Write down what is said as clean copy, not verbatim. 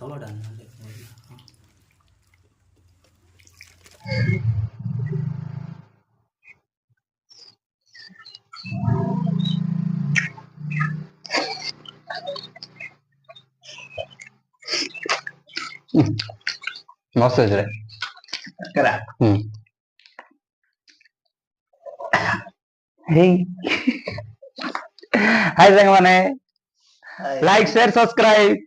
ତଳଟା ନହେଲେ मस्त है करा हाय संग माने लाइक शेयर सब्सक्राइब